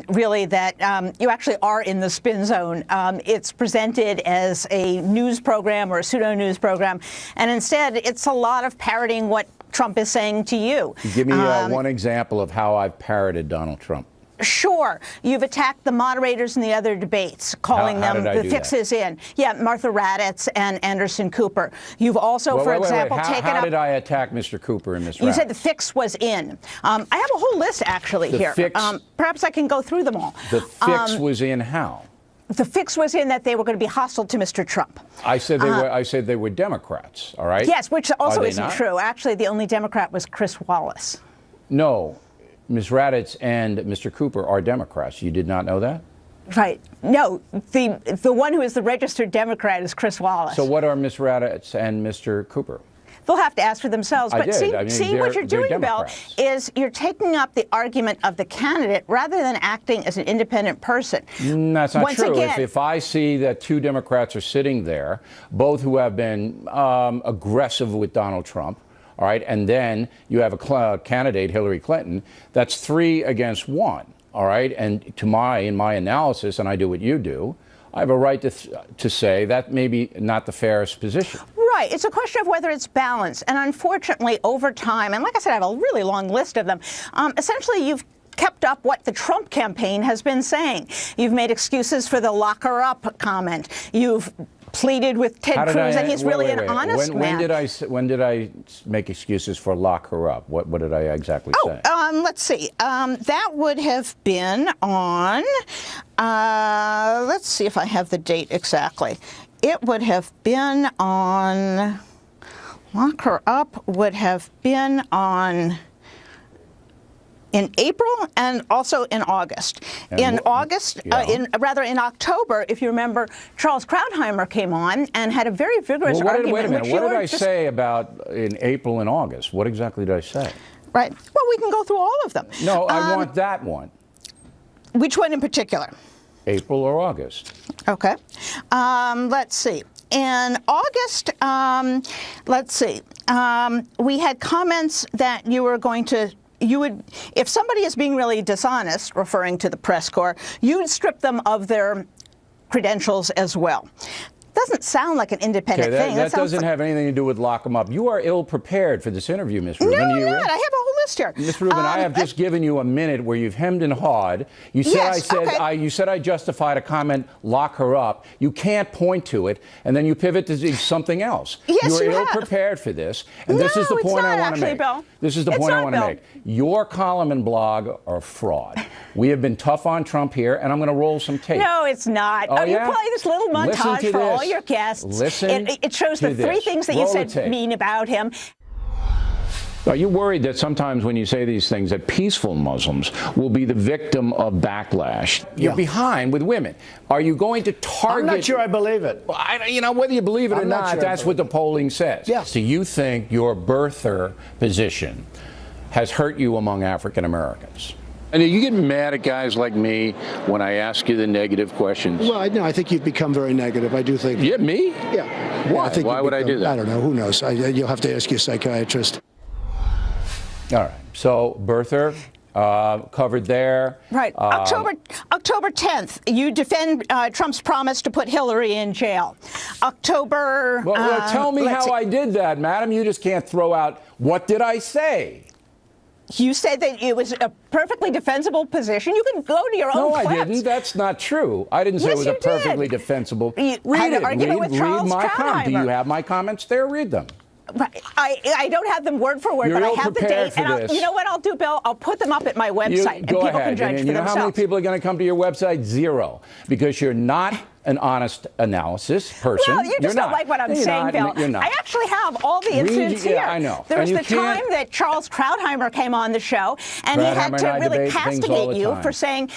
really, that you actually are in the spin zone. It's presented as a news program or a pseudo-news program, and instead it's a lot of parroting what Trump is saying to you. Give me one example of how I've parroted Donald Trump. Sure. You've attacked the moderators in the other debates, calling them the fixes in. Yeah, Martha Raddatz and Anderson Cooper. You've also, for example, taken up... How did I attack Mr. Cooper and Ms. Raddatz? You said the fix was in. I have a whole list, actually, here. Perhaps I can go through them all. The fix was in how? The fix was in that they were going to be hostile to Mr. Trump. I said they were Democrats, all right? Yes, which also isn't true. Actually, the only Democrat was Chris Wallace. No. Ms. Raddatz and Mr. Cooper are Democrats. You did not know that? Right. No, the one who is the registered Democrat is Chris Wallace. So what are Ms. Raddatz and Mr. Cooper? They'll have to ask for themselves. But see what you're doing, Bill, is you're taking up the argument of the candidate rather than acting as an independent person. That's not true. If I see that two Democrats are sitting there, both who have been aggressive with Donald Trump, all right, and then you have a candidate, Hillary Clinton, that's 3 against 1, all right? And in my analysis, and I do what you do, I have a right to say that maybe not the fairest position. Right. It's a question of whether it's balanced. And unfortunately, over time, and like I said, I have a really long list of them, essentially you've kept up what the Trump campaign has been saying. You've made excuses for the lock her up comment. You've pleaded with Ted Cruz, and he's really an honest man. When did I make excuses for lock her up? What did I exactly say? Let's see. That would have been on, let's see if I have the date exactly. It would have been on, lock her up would have been on, in April and also in August. In October, if you remember, Charles Krauthammer came on and had a very vigorous argument. Wait a minute. What did I say about in April and August? What exactly did I say? Right. Well, we can go through all of them. No, I want that one. Which one in particular? April or August. Okay. Let's see. In August, we had comments that you were going to if somebody is being really dishonest, referring to the press corps, you'd strip them of their credentials as well. Doesn't sound like an independent thing. That doesn't have anything to do with lock them up. You are ill-prepared for this interview, Ms. Rubin. No, I'm not. I have a whole list here. Ms. Rubin, I have just given you a minute where you've hemmed and hawed. You said you said I justified a comment, lock her up. You can't point to it, and then you pivot to something else. Yes, you are ill-prepared for this, and this is the point I want to make. Bill. This is the point I want to make. Your column and blog are fraud. We have been tough on Trump here, and I'm going to roll some tape. No, it's not. You play this little montage for all your guests. It shows the 3 things that you said mean about him. Are you worried that sometimes when you say these things that peaceful Muslims will be the victim of backlash? You're behind with women. Are you going to target... I'm not sure I believe it. Whether you believe it or not, that's what the polling says. Yeah. So you think your birther position has hurt you among African Americans? And you get mad at guys like me when I ask you the negative questions? Well, no, I think you've become very negative. I do think. Yeah, me? Yeah. Why? Why would I do that? I don't know. Who knows? You'll have to ask your psychiatrist. All right. So, birther, covered there. Right. October 10th, you defend Trump's promise to put Hillary in jail. October... Well, tell me how I did that, madam. You just can't throw out, what did I say? You said that it was a perfectly defensible position. You can go to your own clips. No, I didn't. That's not true. I didn't say it was a perfectly defensible. Read it. Read my comments. Do you have my comments there? Read them. Right. I don't have them word for word, but I have the date. And you know what I'll do, Bill? I'll put them up at my website, and people can judge for themselves. You know how many people are going to come to your website? 0. Because you're not an honest analysis person. Well, you just don't like what I'm saying, Bill. You're not. I actually have all the incidents here. Yeah, I know. There was the time that Charles Krauthammer came on the show, and he had to really castigate you for saying...